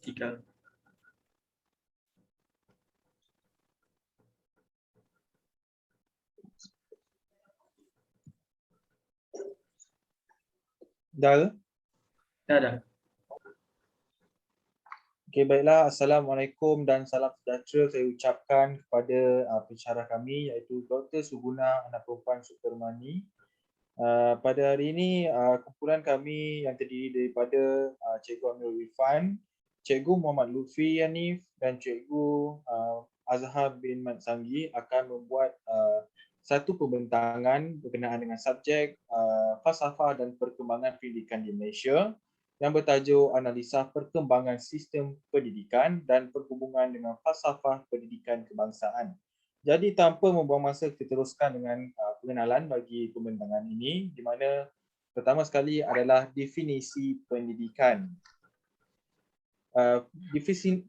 Tiga. Dah? Dah. Okey, baiklah. Assalamualaikum dan salam sejahtera saya ucapkan kepada pensyarah kami iaitu Dr. Suguna Anak Perempuan Supermani. Pada hari ini, kumpulan kami yang terdiri daripada Cikgu Amirul Irfan, Cikgu Muhammad Lutfi Yanif dan Cikgu Azhar bin Mat Sanggi akan membuat satu pembentangan berkenaan dengan subjek falsafah dan perkembangan pendidikan di Malaysia yang bertajuk Analisa Perkembangan Sistem Pendidikan dan Perhubungan dengan Falsafah Pendidikan Kebangsaan. Jadi tanpa membuang masa, kita teruskan dengan pengenalan bagi pembentangan ini, di mana pertama sekali adalah definisi pendidikan.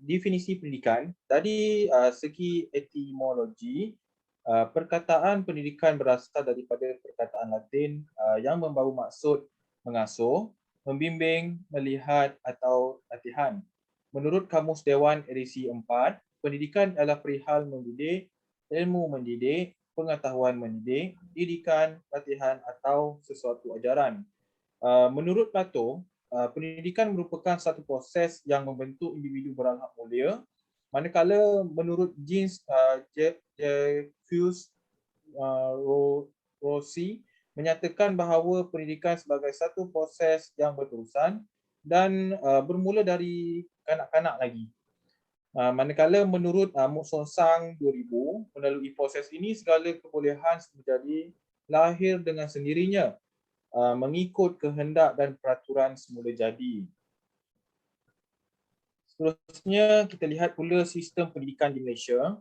Definisi pendidikan, dari segi etimologi, perkataan pendidikan berasal daripada perkataan Latin yang membawa maksud mengasuh, membimbing, melihat atau latihan. Menurut Kamus Dewan edisi 4, pendidikan adalah perihal mendidik, ilmu mendidik, pengetahuan mendidik, didikan, latihan atau sesuatu ajaran. Menurut Plato, pendidikan merupakan satu proses yang membentuk individu berakhlak mulia, manakala menurut Jean Jacques Rossi menyatakan bahawa pendidikan sebagai satu proses yang berterusan dan bermula dari kanak-kanak lagi. Manakala menurut Mok Song Sang 2000, melalui proses ini segala kebolehan menjadi lahir dengan sendirinya mengikut kehendak dan peraturan semula jadi. Seterusnya, kita lihat pula sistem pendidikan di Malaysia.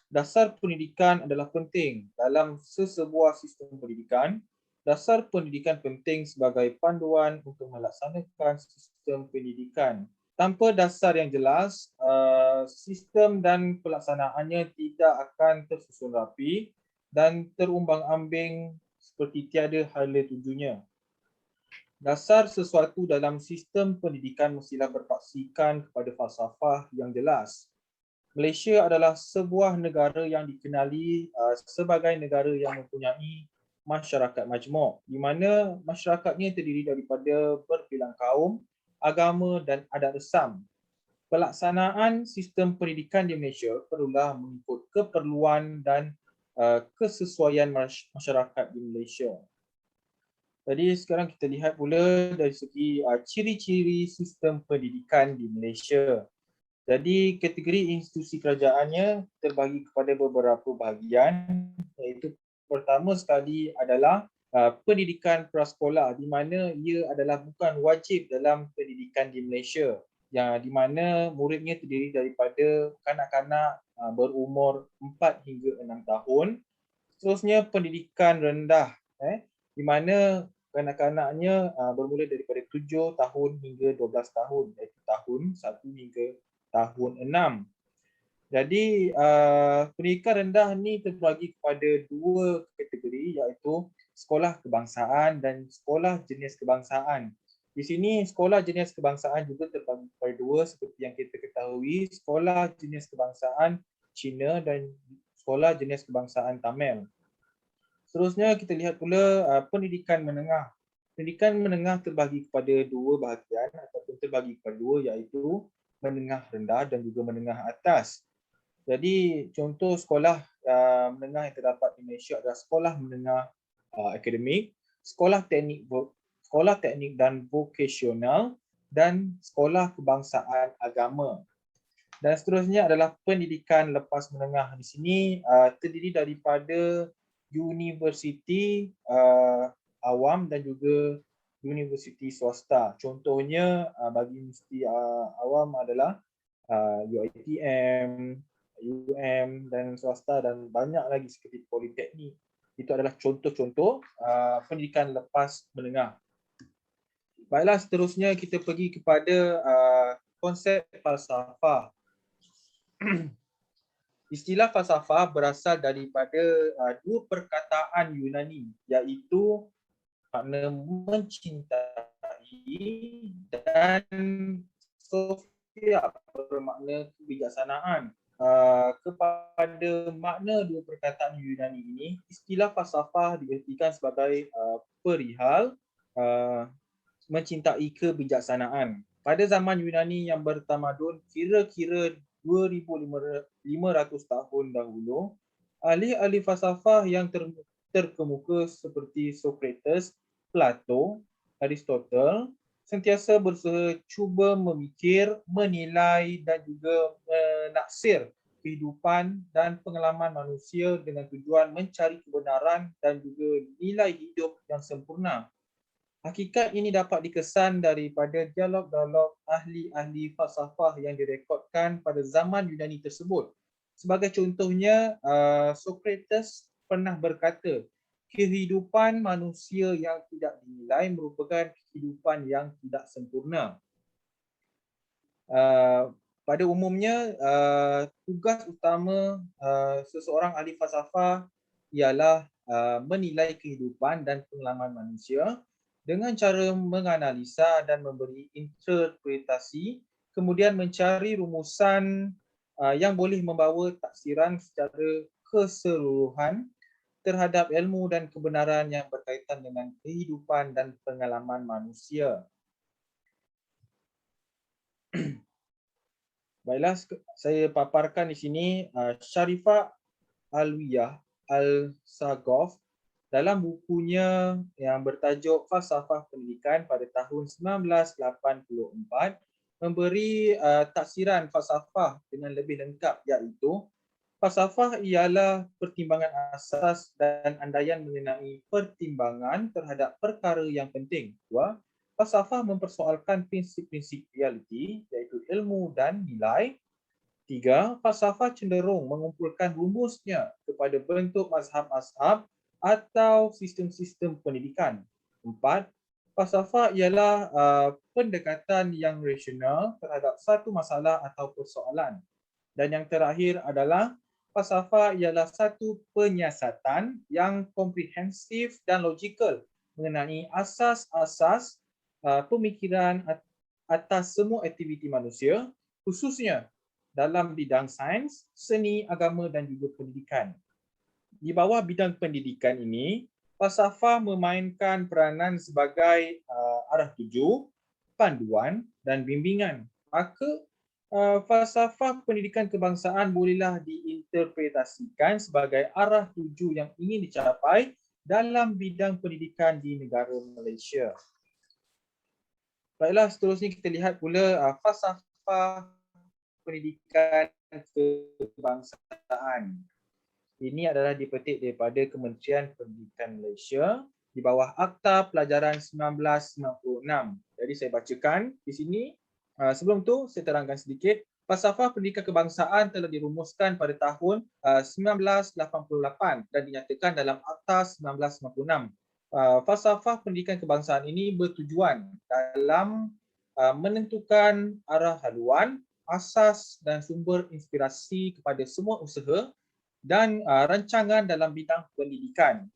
Dasar pendidikan adalah penting dalam sesebuah sistem pendidikan. Dasar pendidikan penting sebagai panduan untuk melaksanakan sistem pendidikan. Tanpa dasar yang jelas, sistem dan pelaksanaannya tidak akan tersusun rapi dan terumbang-ambing seperti tiada hala tujunya. Dasar sesuatu dalam sistem pendidikan mestilah berpaksikan kepada falsafah yang jelas. Malaysia adalah sebuah negara yang dikenali sebagai negara yang mempunyai masyarakat majmuk, di mana masyarakatnya terdiri daripada berbilang kaum, agama dan adat resam. Pelaksanaan sistem pendidikan di Malaysia perlulah mengikut keperluan dan kesesuaian masyarakat di Malaysia. Jadi sekarang kita lihat pula dari segi ciri-ciri sistem pendidikan di Malaysia. Jadi kategori institusi kerajaannya terbagi kepada beberapa bahagian, iaitu pertama sekali adalah pendidikan prasekolah, di mana ia adalah bukan wajib dalam pendidikan di Malaysia, yang di mana muridnya terdiri daripada kanak-kanak berumur 4 hingga 6 tahun. Seterusnya pendidikan rendah, di mana kanak-kanaknya bermula daripada 7 tahun hingga 12 tahun, iaitu tahun 1 hingga tahun 6. Jadi pendidikan rendah ni terbagi kepada dua kategori, iaitu sekolah kebangsaan dan sekolah jenis kebangsaan. Di sini sekolah jenis kebangsaan juga terbagi kepada dua seperti yang kita ketahui, sekolah jenis kebangsaan Cina dan sekolah jenis kebangsaan Tamil. Seterusnya kita lihat pula pendidikan menengah. Pendidikan menengah terbagi kepada dua bahagian ataupun terbagi kepada dua, iaitu menengah rendah dan juga menengah atas. Jadi contoh sekolah menengah yang terdapat di Malaysia adalah sekolah menengah akademik, sekolah teknik dan vokasional dan sekolah kebangsaan agama. Dan seterusnya adalah pendidikan lepas menengah. Di sini terdiri daripada universiti awam dan juga universiti swasta. Contohnya bagi universiti awam adalah UiTM, UM dan swasta dan banyak lagi seperti politeknik. Itu adalah contoh-contoh pendidikan lepas menengah. Baiklah, seterusnya kita pergi kepada konsep falsafah. Istilah falsafah berasal daripada dua perkataan Yunani, iaitu makna mencintai dan siap bermakna kebijaksanaan. Kepada makna dua perkataan Yunani ini, istilah falsafah diertikan sebagai perihal mencintai kebijaksanaan. Pada zaman Yunani yang bertamadun kira-kira 2500 tahun dahulu, ahli-ahli falsafah yang terkemuka seperti Socrates, Plato, Aristotle sentiasa berusaha cuba memikir, menilai dan juga menaksir kehidupan dan pengalaman manusia dengan tujuan mencari kebenaran dan juga nilai hidup yang sempurna. Hakikat ini dapat dikesan daripada dialog-dialog ahli-ahli falsafah yang direkodkan pada zaman Yunani tersebut. Sebagai contohnya, Socrates pernah berkata, kehidupan manusia yang tidak dinilai merupakan kehidupan yang tidak sempurna. Pada umumnya, tugas utama seseorang ahli falsafah ialah menilai kehidupan dan pengalaman manusia dengan cara menganalisa dan memberi interpretasi, kemudian mencari rumusan yang boleh membawa taksiran secara keseluruhan terhadap ilmu dan kebenaran yang berkaitan dengan kehidupan dan pengalaman manusia. Baiklah, saya paparkan di sini Sharifah Alwiyah Al-Sagoff dalam bukunya yang bertajuk Falsafah Pendidikan pada tahun 1984 memberi taksiran falsafah dengan lebih lengkap, iaitu falsafah ialah pertimbangan asas dan andaian mengenai pertimbangan terhadap perkara yang penting. Dua, falsafah mempersoalkan prinsip-prinsip realiti iaitu ilmu dan nilai. Tiga, falsafah cenderung mengumpulkan rumusnya kepada bentuk mazhab-mazhab atau sistem-sistem pendidikan. Empat, falsafah ialah pendekatan yang rasional terhadap satu masalah atau persoalan. Dan yang terakhir adalah falsafah ialah satu penyiasatan yang komprehensif dan logikal mengenai asas-asas pemikiran atas semua aktiviti manusia, khususnya dalam bidang sains, seni, agama dan juga pendidikan. Di bawah bidang pendidikan ini, falsafah memainkan peranan sebagai arah tuju, panduan dan bimbingan. Maka falsafah pendidikan kebangsaan bolehlah diinterpretasikan sebagai arah tuju yang ingin dicapai dalam bidang pendidikan di negara Malaysia. Baiklah, seterusnya kita lihat pula falsafah pendidikan kebangsaan. Ini adalah dipetik daripada Kementerian Pendidikan Malaysia di bawah Akta Pelajaran 1996. Jadi saya bacakan di sini. Sebelum tu saya terangkan sedikit. Falsafah Pendidikan Kebangsaan telah dirumuskan pada tahun 1988 dan dinyatakan dalam Akta 1996. Falsafah Pendidikan Kebangsaan ini bertujuan dalam menentukan arah haluan, asas dan sumber inspirasi kepada semua usaha dan rancangan dalam bidang pendidikan.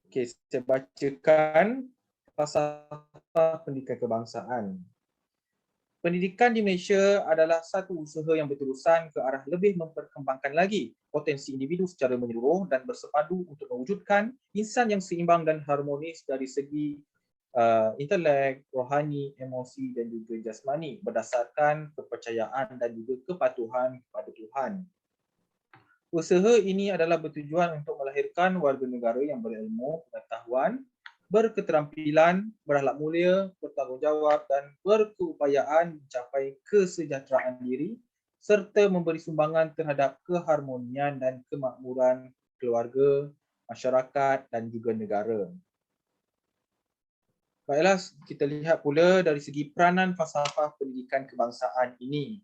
Okey, saya bacakan falsafah pendidikan kebangsaan. Pendidikan di Malaysia adalah satu usaha yang berterusan ke arah lebih memperkembangkan lagi potensi individu secara menyeluruh dan bersepadu untuk mewujudkan insan yang seimbang dan harmonis dari segi intelek, rohani, emosi dan juga jasmani berdasarkan kepercayaan dan juga kepatuhan kepada Tuhan. Usaha ini adalah bertujuan untuk melahirkan warga negara yang berilmu, pengetahuan, berketerampilan, berakhlak mulia, bertanggungjawab dan berkeupayaan mencapai kesejahteraan diri serta memberi sumbangan terhadap keharmonian dan kemakmuran keluarga, masyarakat dan juga negara. Baiklah, kita lihat pula dari segi peranan falsafah pendidikan kebangsaan ini.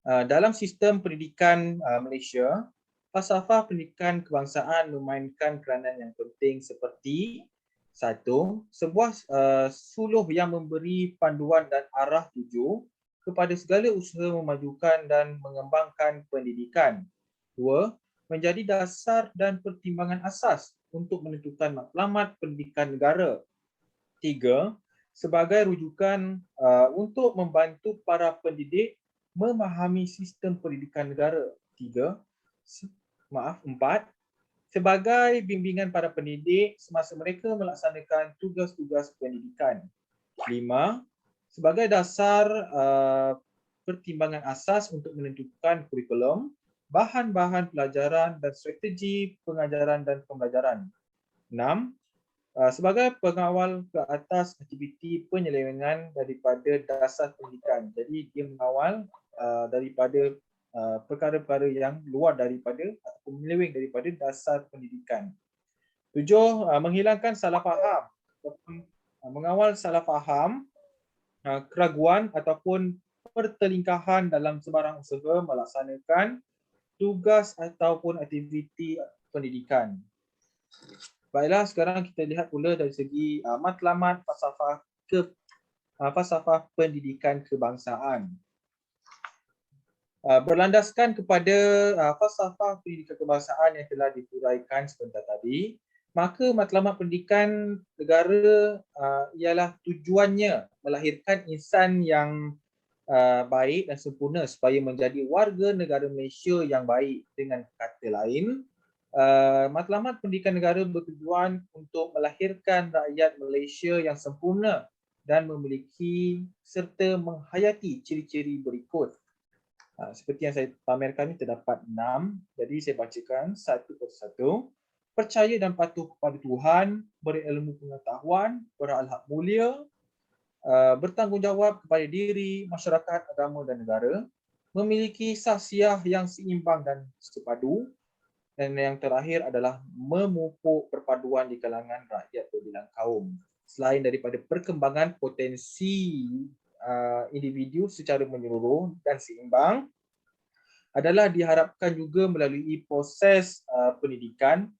Dalam sistem pendidikan Malaysia, falsafah pendidikan kebangsaan memainkan peranan yang penting seperti satu, sebuah suluh yang memberi panduan dan arah tuju kepada segala usaha memajukan dan mengembangkan pendidikan. Dua, menjadi dasar dan pertimbangan asas untuk menentukan matlamat pendidikan negara. Tiga, sebagai rujukan untuk membantu para pendidik memahami sistem pendidikan negara. 4, sebagai bimbingan para pendidik semasa mereka melaksanakan tugas-tugas pendidikan. 5, sebagai dasar pertimbangan asas untuk menentukan kurikulum, bahan-bahan pelajaran dan strategi pengajaran dan pembelajaran. 6, sebagai pengawal ke atas aktiviti penyelewengan daripada dasar pendidikan. Jadi dia mengawal daripada perkara-perkara yang luar daripada ataupun menyeleweng daripada dasar pendidikan. 7, menghilangkan salah faham ataupun mengawal salah faham, keraguan ataupun pertelingkahan dalam sebarang usaha melaksanakan tugas ataupun aktiviti pendidikan. Baiklah, sekarang kita lihat pula dari segi matlamat falsafah pendidikan kebangsaan. Berlandaskan kepada falsafah pendidikan kebangsaan yang telah dihuraikan sebentar tadi, maka matlamat pendidikan negara ialah tujuannya melahirkan insan yang baik dan sempurna supaya menjadi warga negara Malaysia yang baik. Dengan kata lain, matlamat pendidikan negara bertujuan untuk melahirkan rakyat Malaysia yang sempurna dan memiliki serta menghayati ciri-ciri berikut. Seperti yang saya pamerkan ini terdapat 6. Jadi saya bacakan satu persatu. Percaya dan patuh kepada Tuhan, berilmu pengetahuan, berakhlak mulia, bertanggungjawab kepada diri, masyarakat, agama dan negara, memiliki sahsiah yang seimbang dan sepadu, dan yang terakhir adalah memupuk perpaduan di kalangan rakyat berbilang kaum. Selain daripada perkembangan potensi individu secara menyeluruh dan seimbang, adalah diharapkan juga melalui proses pendidikan,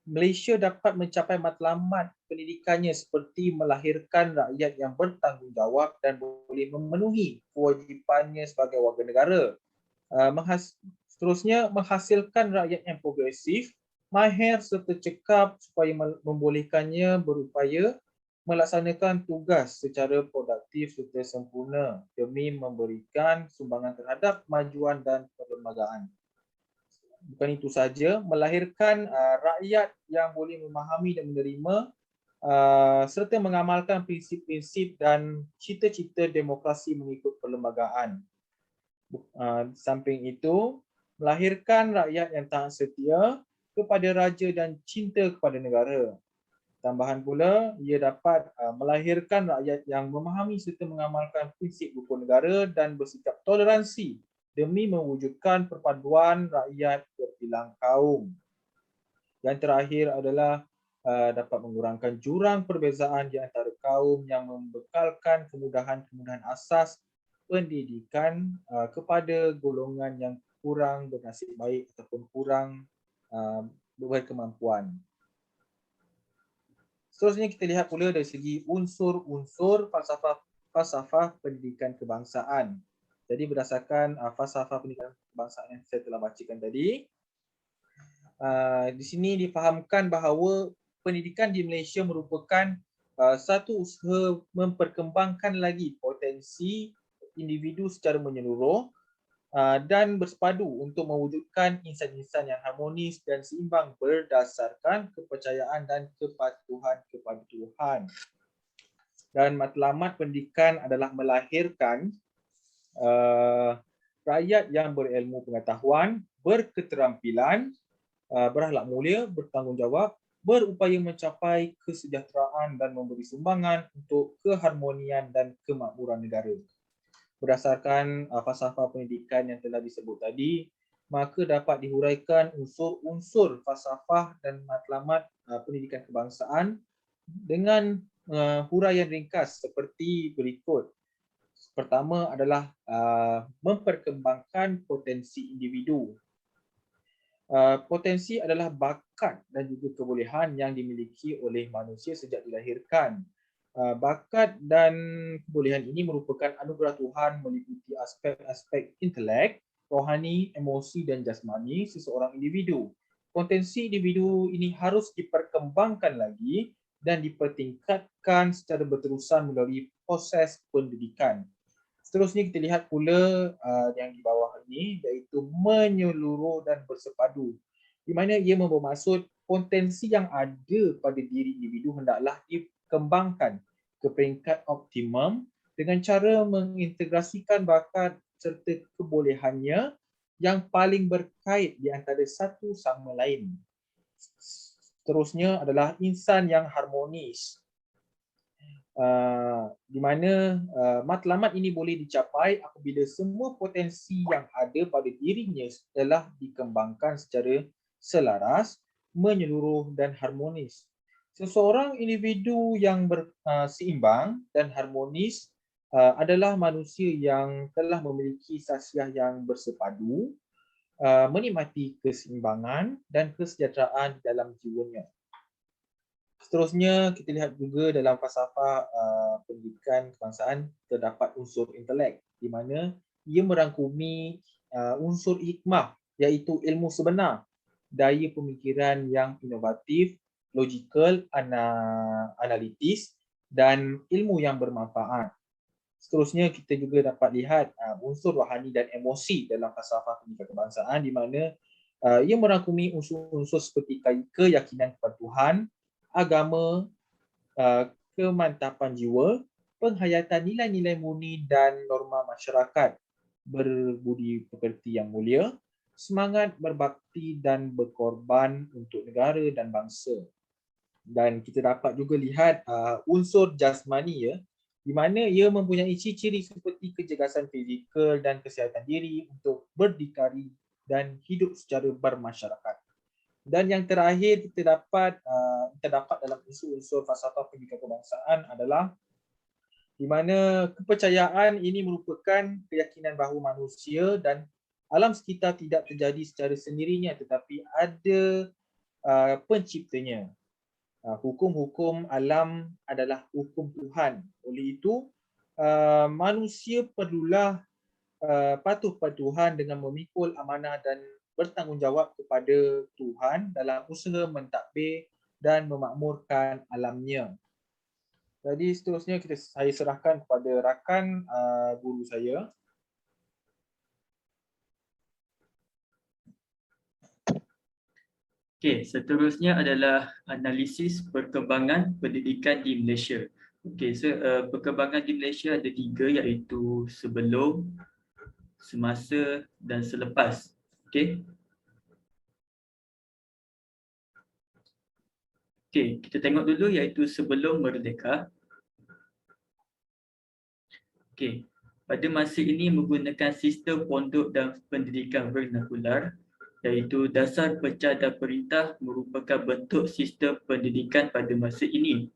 Malaysia dapat mencapai matlamat pendidikannya seperti melahirkan rakyat yang bertanggungjawab dan boleh memenuhi kewajipannya sebagai warga negara. Seterusnya, menghasilkan rakyat yang progresif, mahir serta cekap supaya membolehkannya berupaya melaksanakan tugas secara produktif serta sempurna demi memberikan sumbangan terhadap kemajuan dan perlembagaan. Bukan itu saja, melahirkan rakyat yang boleh memahami dan menerima serta mengamalkan prinsip-prinsip dan cita-cita demokrasi mengikut perlembagaan. Samping itu, melahirkan rakyat yang taat setia kepada raja dan cinta kepada negara. Tambahan pula, ia dapat melahirkan rakyat yang memahami serta mengamalkan prinsip hukum negara dan bersikap toleransi demi mewujudkan perpaduan rakyat berbilang kaum. Yang terakhir adalah dapat mengurangkan jurang perbezaan di antara kaum yang membekalkan kemudahan-kemudahan asas pendidikan kepada golongan yang kurang bernasib baik ataupun kurang berkemampuan. Seterusnya kita lihat pula dari segi unsur-unsur falsafah pendidikan kebangsaan. Jadi berdasarkan falsafah pendidikan kebangsaan yang saya telah bacakan tadi, di sini difahamkan bahawa pendidikan di Malaysia merupakan satu usaha memperkembangkan lagi potensi individu secara menyeluruh dan bersepadu untuk mewujudkan insan-insan yang harmonis dan seimbang berdasarkan kepercayaan dan kepatuhan kepada Tuhan. Dan matlamat pendidikan adalah melahirkan rakyat yang berilmu pengetahuan, berketerampilan, berakhlak mulia, bertanggungjawab, berupaya mencapai kesejahteraan dan memberi sumbangan untuk keharmonian dan kemakmuran negara. Berdasarkan falsafah pendidikan yang telah disebut tadi, maka dapat dihuraikan unsur-unsur falsafah dan matlamat pendidikan kebangsaan dengan huraian ringkas seperti berikut. Pertama adalah memperkembangkan potensi individu. Potensi adalah bakat dan juga kebolehan yang dimiliki oleh manusia sejak dilahirkan. Bakat dan kebolehan ini merupakan anugerah Tuhan meliputi aspek-aspek intelek, rohani, emosi dan jasmani seseorang individu. Potensi individu ini harus diperkembangkan lagi dan dipertingkatkan secara berterusan melalui proses pendidikan. Seterusnya kita lihat pula yang di bawah ini, iaitu menyeluruh dan bersepadu, di mana ia bermaksud potensi yang ada pada diri individu hendaklah dikembangkan ke peringkat optimum dengan cara mengintegrasikan bakat serta kebolehannya yang paling berkait di antara satu sama lain. Seterusnya adalah insan yang harmonis, di mana matlamat ini boleh dicapai apabila semua potensi yang ada pada dirinya telah dikembangkan secara selaras, menyeluruh dan harmonis. Seseorang individu yang seimbang dan harmonis adalah manusia yang telah memiliki sasiah yang bersepadu, menikmati keseimbangan dan kesejahteraan dalam jiwanya. Seterusnya, kita lihat juga dalam falsafah pendidikan kebangsaan terdapat unsur intelek, di mana ia merangkumi unsur hikmah, iaitu ilmu sebenar, daya pemikiran yang inovatif, logikal, analitis dan ilmu yang bermanfaat. Seterusnya, kita juga dapat lihat unsur rohani dan emosi dalam falsafah pendidikan kebangsaan, di mana ia merangkumi unsur-unsur seperti keyakinan kepada Tuhan, agama, kemantapan jiwa, penghayatan nilai-nilai murni dan norma masyarakat, berbudi pekerti yang mulia, semangat berbakti dan berkorban untuk negara dan bangsa. Dan kita dapat juga lihat unsur jasmani, di mana ia mempunyai ciri-ciri seperti kecergasan fizikal dan kesihatan diri untuk berdikari dan hidup secara bermasyarakat. Dan yang terakhir kita dapat terdapat dalam unsur-unsur falsafah pendidikan kebangsaan adalah di mana kepercayaan ini merupakan keyakinan bahawa manusia dan alam sekitar tidak terjadi secara sendirinya, tetapi ada penciptanya. Hukum-hukum alam adalah hukum Tuhan. Oleh itu, manusia perlulah patuh pada Tuhan dengan memikul amanah dan bertanggungjawab kepada Tuhan dalam usaha mentadbir dan memakmurkan alamnya. Jadi seterusnya saya serahkan kepada rakan guru saya. Okey, seterusnya adalah analisis perkembangan pendidikan di Malaysia. Okey, so perkembangan di Malaysia ada 3, iaitu sebelum, semasa dan selepas. Okey. Okey, kita tengok dulu iaitu sebelum merdeka. Okey, pada masa ini menggunakan sistem pondok dan pendidikan vernakular, iaitu dasar pecah dan perintah merupakan bentuk sistem pendidikan pada masa ini.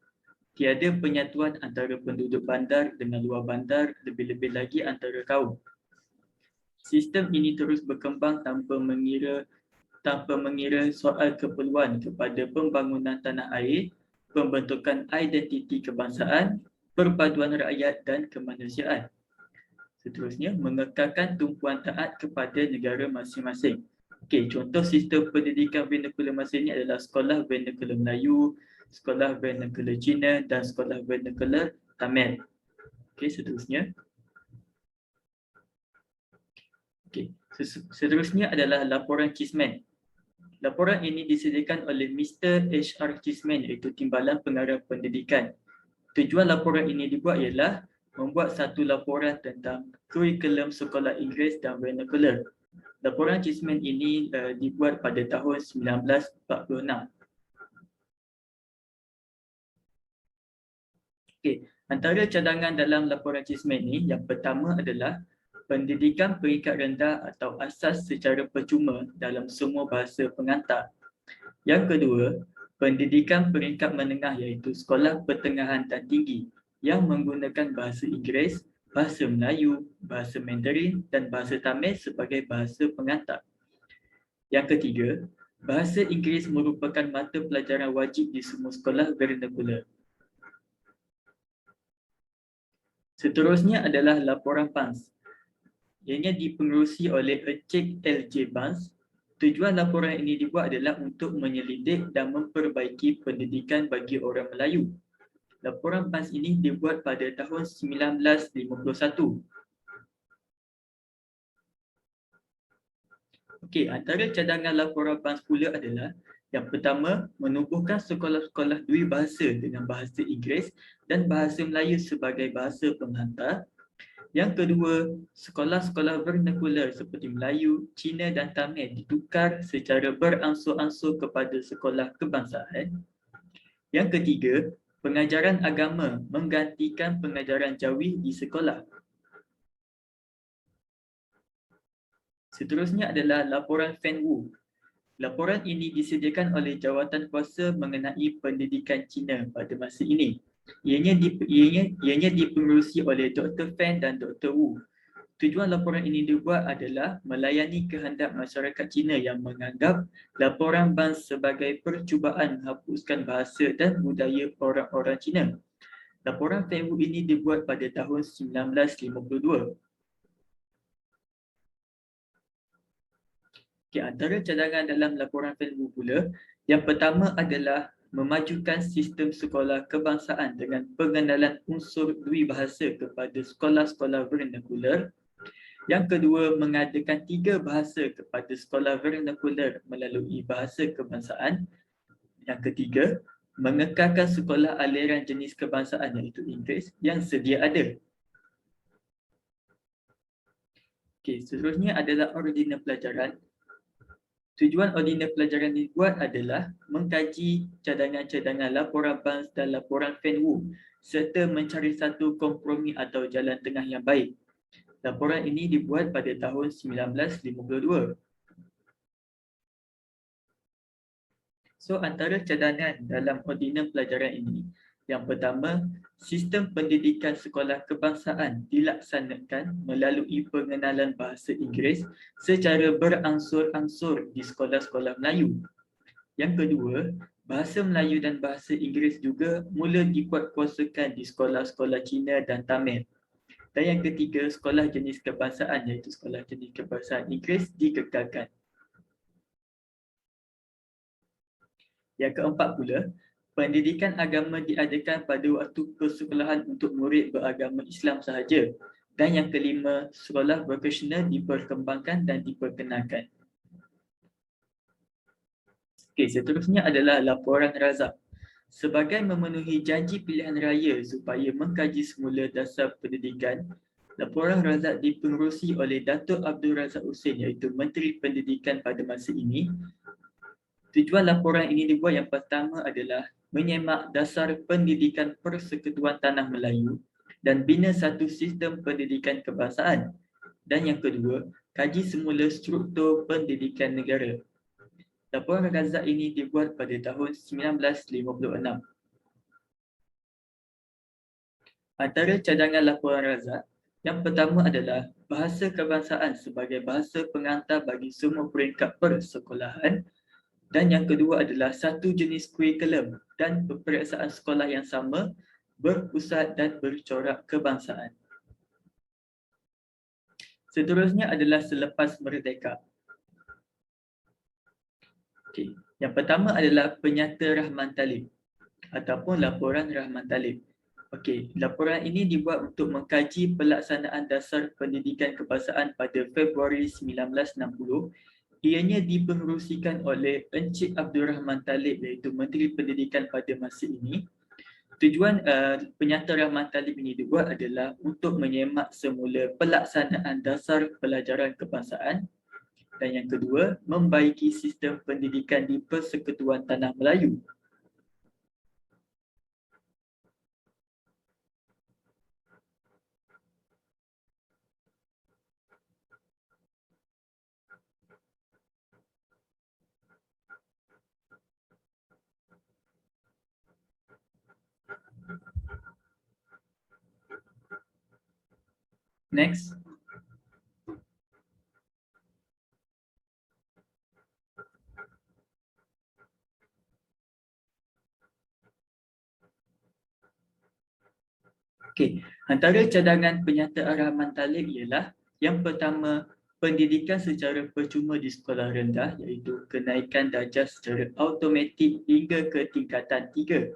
Tiada penyatuan antara penduduk bandar dengan luar bandar, lebih-lebih lagi antara kaum. Sistem ini terus berkembang tanpa mengira soal keperluan kepada pembangunan tanah air, pembentukan identiti kebangsaan, perpaduan rakyat dan kemanusiaan. Seterusnya, mengekalkan tumpuan taat kepada negara masing-masing. Okey, contoh sistem pendidikan vernakular masa ini adalah sekolah vernakular Melayu, sekolah vernakular Cina dan sekolah vernakular Tamil. Okey, seterusnya. Okey, seterusnya adalah laporan Chisman. Laporan ini disediakan oleh Mr. H.R. Chisman, iaitu Timbalan Pengarah Pendidikan. Tujuan laporan ini dibuat ialah membuat satu laporan tentang kurikulum sekolah Inggeris dan vernakular. Laporan Chisman ini dibuat pada tahun 1946. Okey, antara cadangan dalam laporan Chisman ini, yang pertama adalah pendidikan peringkat rendah atau asas secara percuma dalam semua bahasa pengantar. Yang kedua, pendidikan peringkat menengah iaitu sekolah pertengahan dan tinggi yang menggunakan bahasa Inggeris, bahasa Melayu, bahasa Mandarin dan bahasa Tamil sebagai bahasa pengantar. Yang ketiga, bahasa Inggeris merupakan mata pelajaran wajib di semua sekolah vernakular. Seterusnya adalah laporan PANS. Ianya dipengerusi oleh Encik L.J. Barnes. Tujuan laporan ini dibuat adalah untuk menyelidik dan memperbaiki pendidikan bagi orang Melayu. Laporan PANS ini dibuat pada tahun 1951. Okey, antara cadangan laporan PANS pula adalah yang pertama, menubuhkan sekolah-sekolah dui bahasa dengan bahasa Inggeris dan bahasa Melayu sebagai bahasa penghantar. Yang kedua, sekolah-sekolah vernakular seperti Melayu, Cina dan Tamil ditukar secara beransur-ansur kepada sekolah kebangsaan. Yang ketiga, pengajaran agama menggantikan pengajaran jawi di sekolah. Seterusnya adalah laporan Fan Wu. Laporan ini disediakan oleh jawatan kuasa mengenai pendidikan Cina pada masa ini. Ianya dipengerusi oleh Dr. Fan dan Dr. Wu. Tujuan laporan ini dibuat adalah melayani kehendak masyarakat Cina yang menganggap laporan PANS sebagai percubaan menghapuskan bahasa dan budaya orang-orang Cina. Laporan Fan Wu ini dibuat pada tahun 1952. Antara cadangan dalam laporan Fan Wu pula, yang pertama adalah memajukan sistem sekolah kebangsaan dengan pengenalan unsur dui bahasa kepada sekolah-sekolah vernakular. Yang kedua, mengadakan 3 bahasa kepada sekolah vernakular melalui bahasa kebangsaan. Yang ketiga, mengekalkan sekolah aliran jenis kebangsaan iaitu Inggeris yang sedia ada. Seterusnya adalah ordinal pelajaran. Tujuan ordinal pelajaran dibuat adalah mengkaji cadangan-cadangan laporan PANS dan laporan Fan Wu serta mencari satu kompromi atau jalan tengah yang baik. Laporan ini dibuat pada tahun 1952. So, antara cadangan dalam ordinal pelajaran ini, yang pertama, sistem pendidikan sekolah kebangsaan dilaksanakan melalui pengenalan bahasa Inggeris secara beransur-ansur di sekolah-sekolah Melayu. Yang kedua, bahasa Melayu dan bahasa Inggeris juga mula dikuatkuasakan di sekolah-sekolah Cina dan Tamil. Dan yang ketiga, sekolah jenis kebangsaan iaitu sekolah jenis kebangsaan Inggeris dikekalkan. Yang keempat pula, pendidikan agama diadakan pada waktu persekolahan untuk murid beragama Islam sahaja. Dan yang kelima, sekolah vokasional diperkembangkan dan diperkenalkan. Seterusnya adalah laporan Razak. Sebagai memenuhi janji pilihan raya supaya mengkaji semula dasar pendidikan, laporan Razak dipengerusi oleh Datuk Abdul Razak Husin iaitu Menteri Pendidikan pada masa ini. Tujuan laporan ini dibuat yang pertama adalah menyemak dasar pendidikan Persekutuan Tanah Melayu dan bina satu sistem pendidikan kebangsaan. Dan yang kedua, kaji semula struktur pendidikan negara. Laporan Razak ini dibuat pada tahun 1956. Antara cadangan laporan Razak, yang pertama adalah bahasa kebangsaan sebagai bahasa pengantar bagi semua peringkat persekolahan. Dan yang kedua adalah satu jenis kurikulum dan peperiksaan sekolah yang sama, berpusat dan bercorak kebangsaan. Seterusnya adalah selepas merdeka. Yang pertama adalah penyata Rahman Talib ataupun laporan Rahman Talib. Laporan ini dibuat untuk mengkaji pelaksanaan dasar pendidikan kebangsaan pada Februari 1960. Ianya dipengerusikan oleh Encik Abdul Rahman Talib iaitu Menteri Pendidikan pada masa ini. Tujuan penyata Rahman Talib ini dibuat adalah untuk menyemak semula pelaksanaan dasar pelajaran kebangsaan. Dan yang kedua, membaiki sistem pendidikan di Persekutuan Tanah Melayu. Next. Antara cadangan penyata Rahman Talib ialah yang pertama, pendidikan secara percuma di sekolah rendah, iaitu kenaikan darjah secara automatik hingga ke tingkatan 3.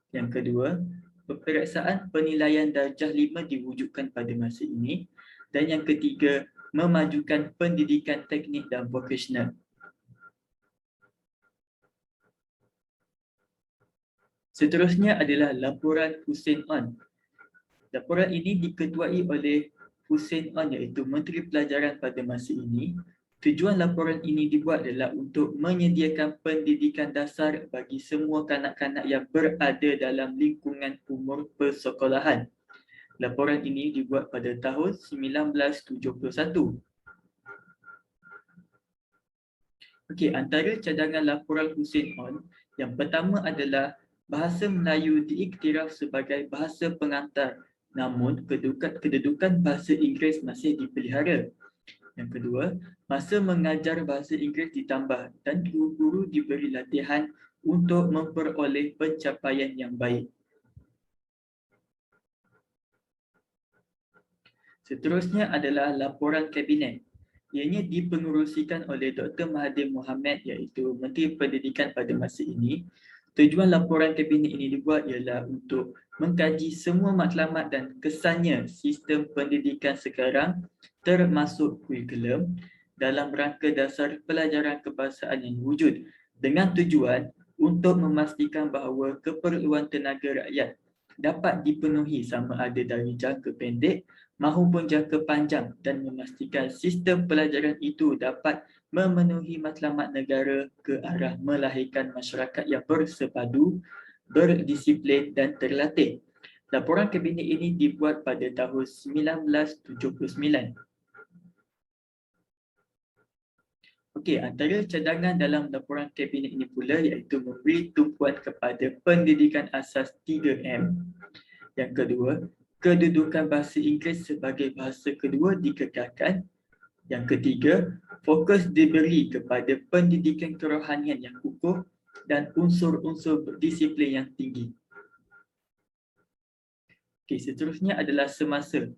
Yang kedua, peperiksaan penilaian darjah 5 diwujudkan pada masa ini. Dan yang ketiga, memajukan pendidikan teknik dan vokasional. Seterusnya adalah laporan Hussein On. Laporan ini diketuai oleh Hussein On, iaitu Menteri Pelajaran pada masa ini. Tujuan laporan ini dibuat adalah untuk menyediakan pendidikan dasar bagi semua kanak-kanak yang berada dalam lingkungan umur persekolahan. Laporan ini dibuat pada tahun 1971. Okey, antara cadangan laporan Hussein On, yang pertama adalah bahasa Melayu diiktiraf sebagai bahasa pengantar, namun kedudukan bahasa Inggeris masih dipelihara. Yang kedua, masa mengajar bahasa Inggeris ditambah dan guru-guru diberi latihan untuk memperoleh pencapaian yang baik. Seterusnya adalah laporan Kabinet. Ianya dipengerusikan oleh Dr. Mahathir Mohamad, iaitu Menteri Pendidikan pada masa ini. Tujuan laporan Kabinet ini dibuat ialah untuk mengkaji semua matlamat dan kesannya sistem pendidikan sekarang termasuk kurikulum dalam rangka dasar pelajaran kebangsaan yang wujud, dengan tujuan untuk memastikan bahawa keperluan tenaga rakyat dapat dipenuhi sama ada dari jangka pendek maupun jangka panjang, dan memastikan sistem pelajaran itu dapat memenuhi matlamat negara ke arah melahirkan masyarakat yang bersepadu, berdisiplin dan terlatih. Laporan Kabinet ini dibuat pada tahun 1979. Okey, antara cadangan dalam laporan Kabinet ini pula iaitu memberi tumpuan kepada pendidikan asas 3M. Yang kedua, kedudukan bahasa Inggeris sebagai bahasa kedua dikekalkan. Yang ketiga, fokus diberi kepada pendidikan kerohanian yang kukuh dan unsur-unsur disiplin yang tinggi. Okey, seterusnya adalah semasa.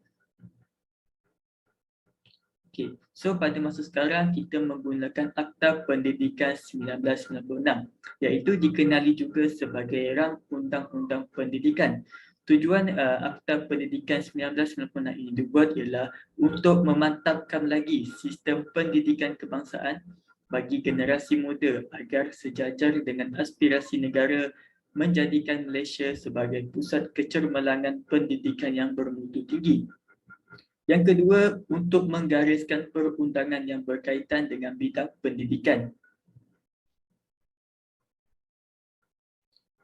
Okey, so pada masa sekarang kita menggunakan Akta Pendidikan 1996, iaitu dikenali juga sebagai Rang Undang-Undang Pendidikan. Tujuan Akta Pendidikan 1996 ini dibuat ialah untuk memantapkan lagi sistem pendidikan kebangsaan bagi generasi muda agar sejajar dengan aspirasi negara menjadikan Malaysia sebagai pusat kecermelangan pendidikan yang bermutu tinggi. Yang kedua, untuk menggariskan perundangan yang berkaitan dengan bidang pendidikan.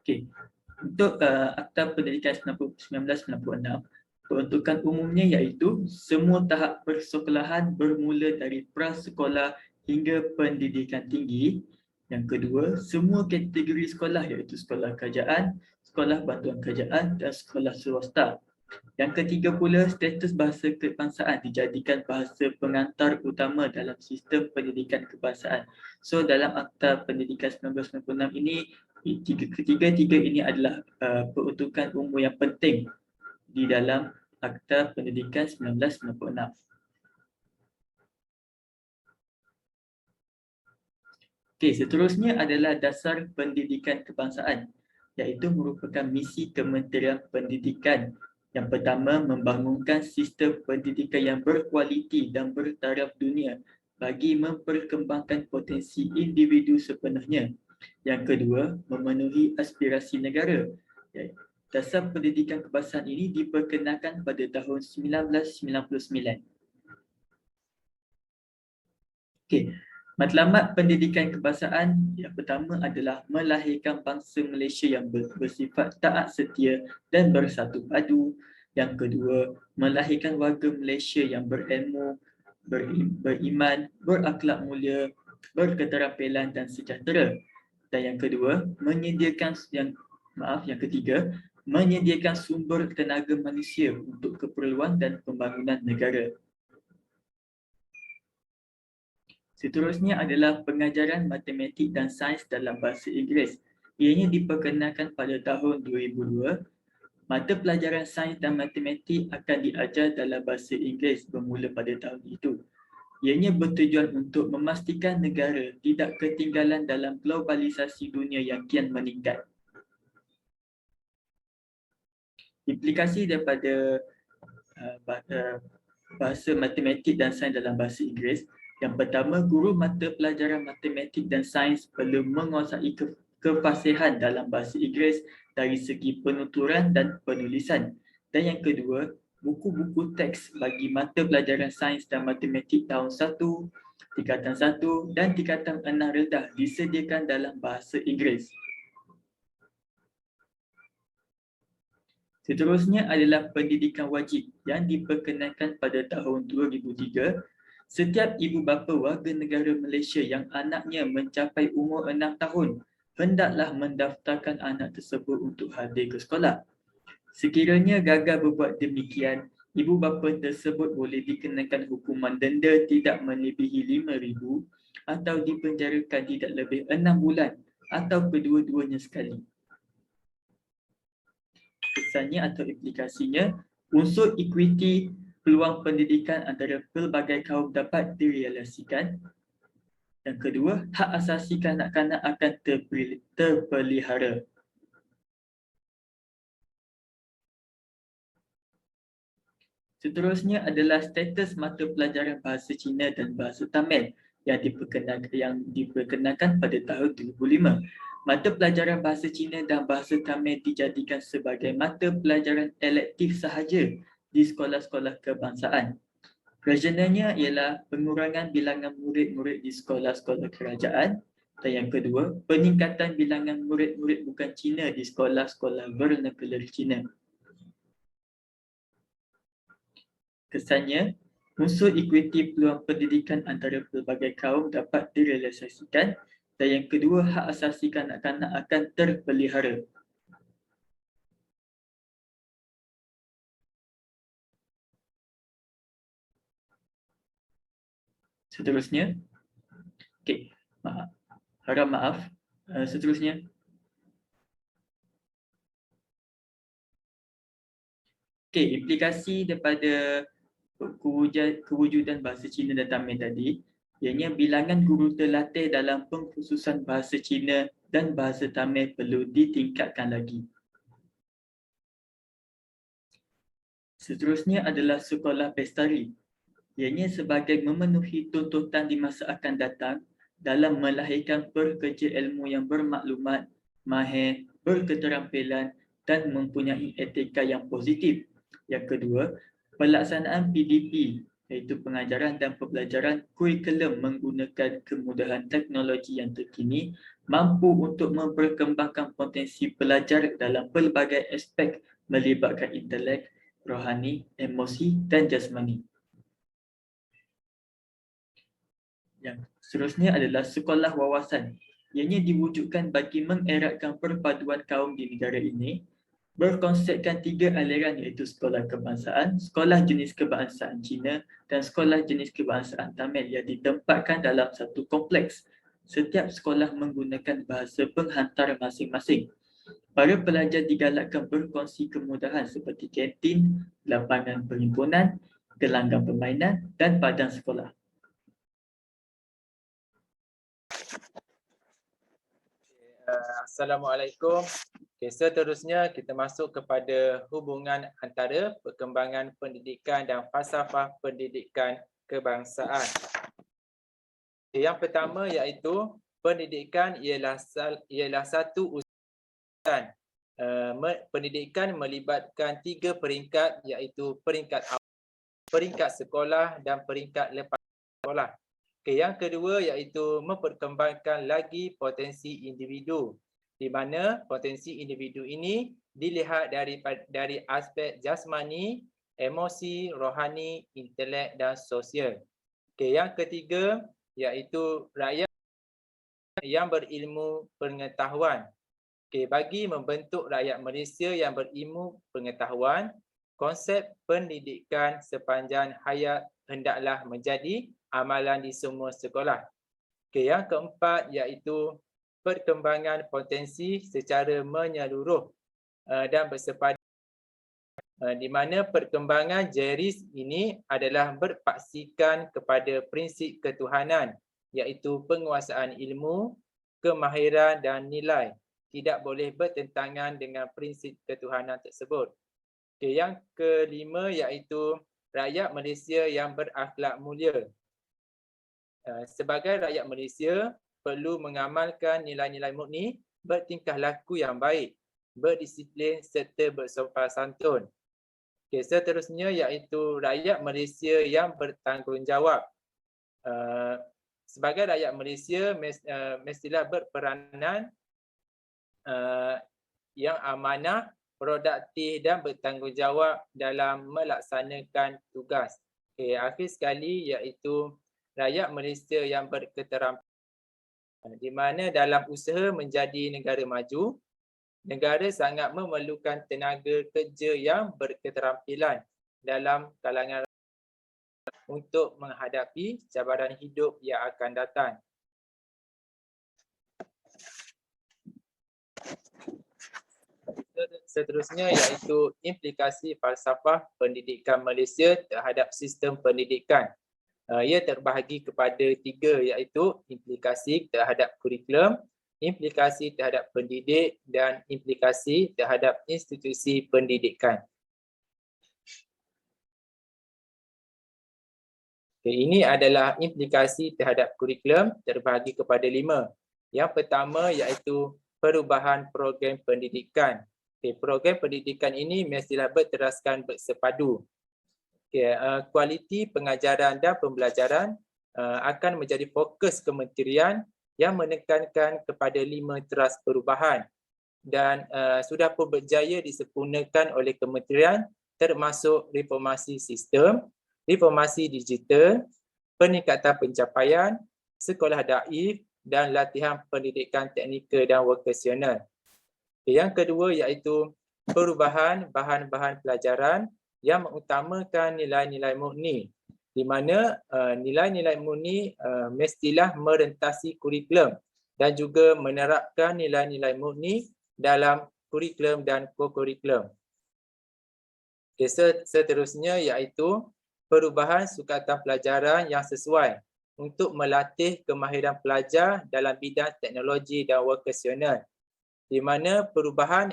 Okey, untuk Akta Pendidikan 1996, peruntukan umumnya iaitu semua tahap persekolahan bermula dari prasekolah hingga pendidikan tinggi. Yang kedua, semua kategori sekolah iaitu sekolah kerajaan, sekolah bantuan kerajaan dan sekolah swasta. Yang ketiga pula, status bahasa kebangsaan dijadikan bahasa pengantar utama dalam sistem pendidikan kebangsaan. So dalam Akta Pendidikan 1996 ini, ketiga-tiga ini adalah peruntukan umum yang penting di dalam Akta Pendidikan 1996. Okey, seterusnya adalah dasar pendidikan kebangsaan, iaitu merupakan misi Kementerian Pendidikan. Yang pertama, membangunkan sistem pendidikan yang berkualiti dan bertaraf dunia bagi memperkembangkan potensi individu sepenuhnya. Yang kedua, memenuhi aspirasi negara. Dasar pendidikan kebangsaan ini diperkenalkan pada tahun 1999. Okey, matlamat pendidikan kebangsaan yang pertama adalah melahirkan bangsa Malaysia yang bersifat taat setia dan bersatu padu. Yang kedua, melahirkan warga Malaysia yang berilmu, beriman, berakhlak mulia, berketerampilan dan sejahtera. Dan yang kedua, yang ketiga, menyediakan sumber tenaga manusia untuk keperluan dan pembangunan negara. Seterusnya adalah pengajaran matematik dan sains dalam bahasa Inggeris. Ianya diperkenalkan pada tahun 2002. Mata pelajaran sains dan matematik akan diajar dalam bahasa Inggeris bermula pada tahun itu. Ianya bertujuan untuk memastikan negara tidak ketinggalan dalam globalisasi dunia yang kian meningkat. Implikasi daripada bahasa matematik dan sains dalam bahasa Inggeris. Yang pertama, guru mata pelajaran matematik dan sains perlu menguasai kefasihan dalam bahasa Inggeris dari segi penuturan dan penulisan. Dan yang kedua, buku-buku teks bagi mata pelajaran sains dan matematik tahun 1, tingkatan 1 dan tingkatan 6 rendah disediakan dalam bahasa Inggeris. Seterusnya adalah pendidikan wajib yang diperkenalkan pada tahun 2003. Setiap ibu bapa warga negara Malaysia yang anaknya mencapai umur 6 tahun hendaklah mendaftarkan anak tersebut untuk hadir ke sekolah. Sekiranya gagal berbuat demikian, ibu bapa tersebut boleh dikenakan hukuman denda tidak melebihi RM5,000 atau dipenjarakan tidak lebih 6 bulan atau kedua-duanya sekali. Kesannya atau implikasinya, unsur equity peluang pendidikan antara pelbagai kaum dapat direalisasikan. Yang kedua, hak asasi kanak-kanak akan terpelihara. Seterusnya adalah status mata pelajaran bahasa Cina dan bahasa Tamil yang diperkenalkan pada tahun 2005. Mata pelajaran bahasa Cina dan bahasa Tamil dijadikan sebagai mata pelajaran elektif sahaja di sekolah-sekolah kebangsaan. Reasonanya ialah pengurangan bilangan murid-murid di sekolah-sekolah kerajaan. Dan yang kedua, peningkatan bilangan murid-murid bukan Cina di sekolah-sekolah vernacular Cina. Kesannya, unsur equity peluang pendidikan antara pelbagai kaum dapat direalisasikan. Dan yang kedua, hak asasi kanak-kanak akan terpelihara. Seterusnya, harap maaf. Seterusnya, implikasi daripada kewujudan bahasa Cina dan Tamil tadi, ianya bilangan guru terlatih dalam pengkhususan bahasa Cina dan bahasa Tamil perlu ditingkatkan lagi. Seterusnya adalah sekolah pestari. Ianya sebagai memenuhi tuntutan di masa akan datang dalam melahirkan pekerja ilmu yang bermaklumat, mahir, berketerampilan dan mempunyai etika yang positif. Yang kedua, pelaksanaan PDP iaitu pengajaran dan pembelajaran kurikulum menggunakan kemudahan teknologi yang terkini mampu untuk memperkembangkan potensi pelajar dalam pelbagai aspek melibatkan intelek, rohani, emosi dan jasmani. Yang seterusnya adalah sekolah wawasan. Ianya diwujudkan bagi mengeratkan perpaduan kaum di negara ini, berkonsepkan 3 aliran iaitu sekolah kebangsaan, sekolah jenis kebangsaan Cina dan sekolah jenis kebangsaan Tamil yang ditempatkan dalam satu kompleks. Setiap sekolah menggunakan bahasa penghantar masing-masing. Para pelajar digalakkan berkongsi kemudahan seperti kantin, lapangan perhimpunan, gelanggang permainan dan padang sekolah. Assalamualaikum. Okay, seterusnya kita masuk kepada hubungan antara perkembangan pendidikan dan falsafah pendidikan kebangsaan. Okay, yang pertama iaitu pendidikan ialah satu usaha. Pendidikan melibatkan 3 peringkat iaitu peringkat awal, peringkat sekolah dan peringkat lepas sekolah. Okay, yang kedua iaitu memperkembangkan lagi potensi individu, di mana potensi individu ini dilihat dari aspek jasmani, emosi, rohani, intelek dan sosial. Okay, yang ketiga iaitu rakyat yang berilmu pengetahuan. Okay, bagi membentuk rakyat Malaysia yang berilmu pengetahuan, konsep pendidikan sepanjang hayat hendaklah menjadi amalan di semua sekolah. Okay, yang keempat iaitu perkembangan potensi secara menyeluruh dan bersepadan di mana perkembangan Jeris ini adalah berpaksikan kepada prinsip ketuhanan, iaitu penguasaan ilmu, kemahiran dan nilai tidak boleh bertentangan dengan prinsip ketuhanan tersebut. Okay, yang kelima iaitu rakyat Malaysia yang berakhlak mulia. Sebagai rakyat Malaysia perlu mengamalkan nilai-nilai murni, bertingkah laku yang baik, berdisiplin serta bersopan santun. Okay, seterusnya iaitu rakyat Malaysia yang bertanggungjawab. Sebagai rakyat Malaysia mestilah berperanan yang amanah, produktif dan bertanggungjawab dalam melaksanakan tugas. Okay, akhir sekali iaitu rakyat Malaysia yang berketerampilan, di mana dalam usaha menjadi negara maju, negara sangat memerlukan tenaga kerja yang berketerampilan dalam kalangan untuk menghadapi cabaran hidup yang akan datang. Seterusnya iaitu implikasi falsafah pendidikan Malaysia terhadap sistem pendidikan. Ia terbahagi kepada 3 iaitu implikasi terhadap kurikulum, implikasi terhadap pendidik dan implikasi terhadap institusi pendidikan. Okay, ini adalah implikasi terhadap kurikulum terbahagi kepada 5. Yang pertama iaitu perubahan program pendidikan. Okay, program pendidikan ini mestilah berteraskan bersepadu. Okay, kualiti pengajaran dan pembelajaran akan menjadi fokus kementerian yang menekankan kepada 5 teras perubahan dan sudah pun berjaya disempurnakan oleh kementerian, termasuk reformasi sistem, reformasi digital, peningkatan pencapaian, sekolah daif dan latihan pendidikan teknikal dan vokasional. Yang kedua iaitu perubahan bahan-bahan pelajaran yang mengutamakan nilai-nilai murni, di mana nilai-nilai murni mestilah merentasi kurikulum dan juga menerapkan nilai-nilai murni dalam kurikulum dan kokurikulum. Okay, seterusnya iaitu perubahan sukatan pelajaran yang sesuai untuk melatih kemahiran pelajar dalam bidang teknologi dan vokasional, di mana perubahan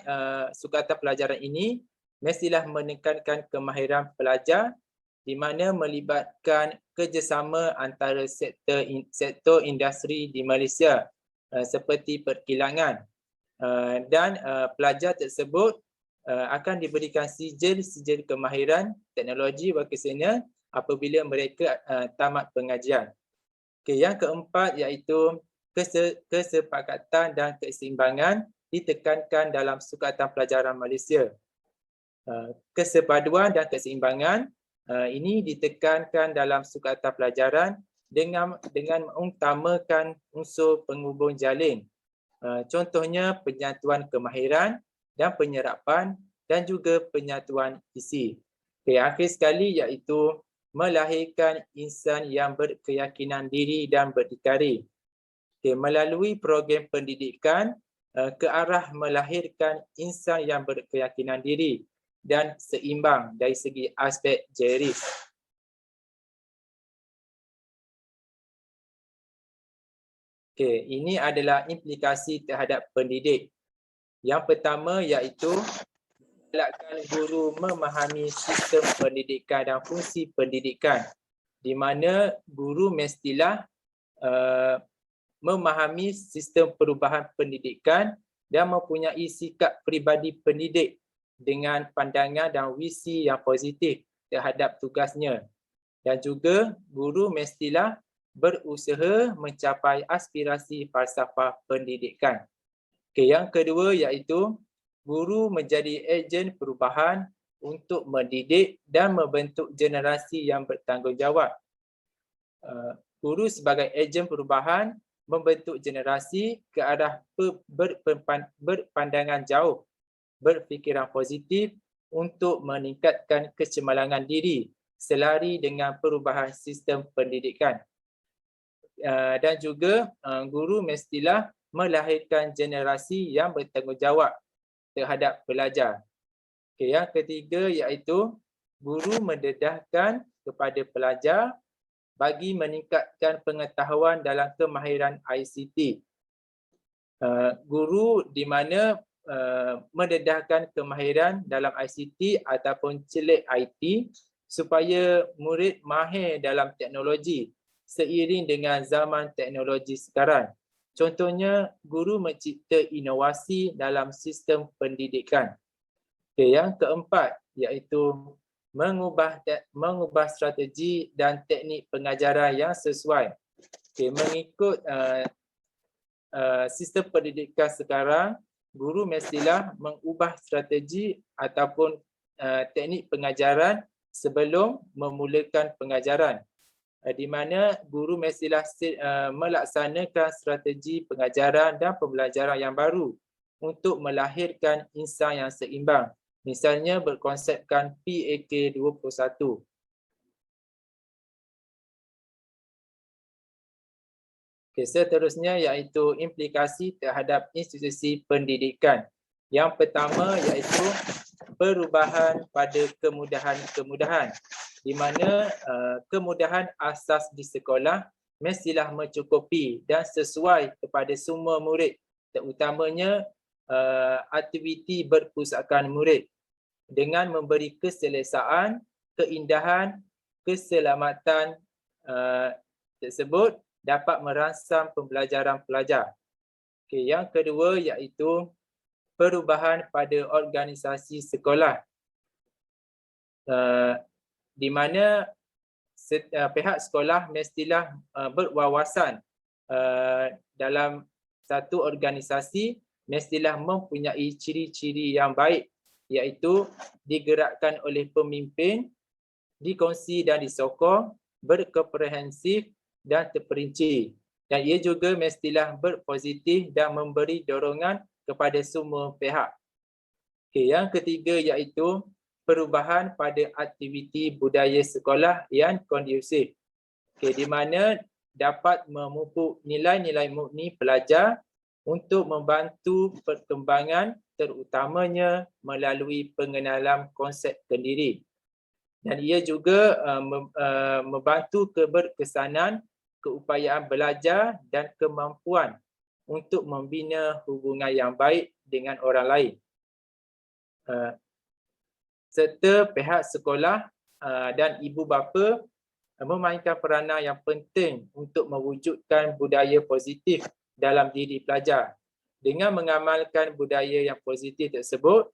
sukatan pelajaran ini mestilah menekankan kemahiran pelajar di mana melibatkan kerjasama antara sektor industri di Malaysia seperti perkilangan, dan pelajar tersebut akan diberikan sijil kemahiran teknologi vokasional apabila mereka tamat pengajian. Okay, yang keempat iaitu kesepakatan dan keseimbangan ditekankan dalam sukatan pelajaran Malaysia. Kesepaduan dan keseimbangan ini ditekankan dalam sukatan pelajaran dengan mengutamakan unsur penghubung jalin. Contohnya penyatuan kemahiran dan penyerapan dan juga penyatuan isi. Okay, akhir sekali iaitu melahirkan insan yang berkeyakinan diri dan berdikari. Okay, melalui program pendidikan ke arah melahirkan insan yang berkeyakinan diri dan seimbang dari segi aspek Jeris. Okay, ini adalah implikasi terhadap pendidik. Yang pertama iaitu melibatkan guru memahami sistem pendidikan dan fungsi pendidikan, di mana guru mestilah memahami sistem perubahan pendidikan dan mempunyai sikap peribadi pendidik dengan pandangan dan visi yang positif terhadap tugasnya. Dan juga guru mestilah berusaha mencapai aspirasi falsafah pendidikan. Okay, yang kedua iaitu guru menjadi ejen perubahan untuk mendidik dan membentuk generasi yang bertanggungjawab. Guru sebagai ejen perubahan membentuk generasi ke arah berpandangan jauh, berfikiran positif untuk meningkatkan kecemerlangan diri selari dengan perubahan sistem pendidikan. Dan juga guru mestilah melahirkan generasi yang bertanggungjawab terhadap pelajar. Okey, yang ketiga iaitu guru mendedahkan kepada pelajar bagi meningkatkan pengetahuan dalam kemahiran ICT. Guru di mana mendedahkan kemahiran dalam ICT ataupun celik IT supaya murid mahir dalam teknologi seiring dengan zaman teknologi sekarang. Contohnya, guru mencipta inovasi dalam sistem pendidikan. Okay, yang keempat iaitu mengubah strategi dan teknik pengajaran yang sesuai. Okay, mengikut sistem pendidikan sekarang, guru mestilah mengubah strategi ataupun teknik pengajaran sebelum memulakan pengajaran. Di mana guru mestilah melaksanakan strategi pengajaran dan pembelajaran yang baru untuk melahirkan insan yang seimbang. Misalnya berkonsepkan PAK 21. Okay, seterusnya iaitu implikasi terhadap institusi pendidikan. Yang pertama iaitu perubahan pada kemudahan-kemudahan, di mana kemudahan asas di sekolah mestilah mencukupi dan sesuai kepada semua murid, terutamanya aktiviti berpusatkan murid dengan memberi keselesaan, keindahan, keselamatan tersebut dapat merangsang pembelajaran pelajar. Okay, yang kedua iaitu perubahan pada organisasi sekolah, di mana pihak sekolah mestilah berwawasan dalam satu organisasi mestilah mempunyai ciri-ciri yang baik, iaitu digerakkan oleh pemimpin, dikongsi dan disokong, berkomprehensif dan terperinci. Dan ia juga mestilah berpositif dan memberi dorongan kepada semua pihak. Okay, yang ketiga iaitu perubahan pada aktiviti budaya sekolah yang kondusif. Okay, di mana dapat memupuk nilai-nilai murni pelajar untuk membantu perkembangan terutamanya melalui pengenalan konsep kendiri. Dan ia juga membantu keberkesanan, keupayaan belajar dan kemampuan untuk membina hubungan yang baik dengan orang lain. Serta pihak sekolah dan ibu bapa memainkan peranan yang penting untuk mewujudkan budaya positif dalam diri pelajar. Dengan mengamalkan budaya yang positif tersebut,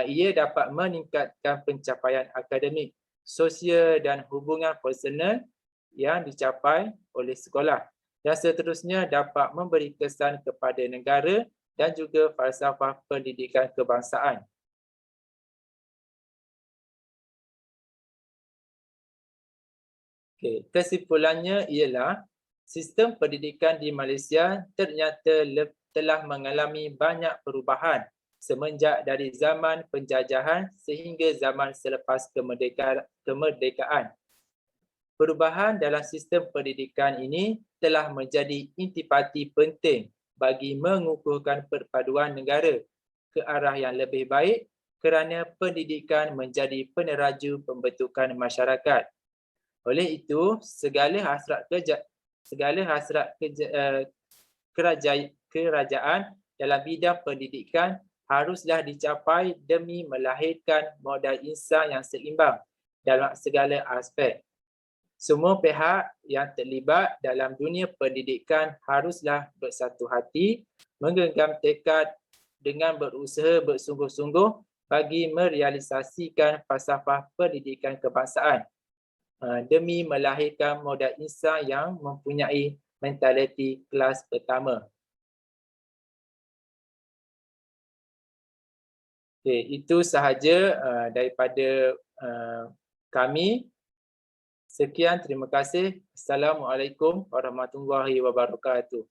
ia dapat meningkatkan pencapaian akademik, sosial dan hubungan personal yang dicapai oleh sekolah. Dan seterusnya dapat memberi kesan kepada negara dan juga falsafah pendidikan kebangsaan. Okay, kesimpulannya ialah sistem pendidikan di Malaysia ternyata telah mengalami banyak perubahan semenjak dari zaman penjajahan sehingga zaman selepas kemerdekaan. Perubahan dalam sistem pendidikan ini telah menjadi intipati penting bagi mengukuhkan perpaduan negara ke arah yang lebih baik kerana pendidikan menjadi peneraju pembentukan masyarakat. Oleh itu, segala hasrat kerajaan dalam bidang pendidikan haruslah dicapai demi melahirkan modal insan yang seimbang dalam segala aspek. Semua pihak yang terlibat dalam dunia pendidikan haruslah bersatu hati, menggenggam tekad dengan berusaha bersungguh-sungguh bagi merealisasikan falsafah pendidikan kebangsaan demi melahirkan modal insan yang mempunyai mentaliti kelas pertama. Okay, itu sahaja daripada kami. Sekian, terima kasih. Assalamualaikum warahmatullahi wabarakatuh.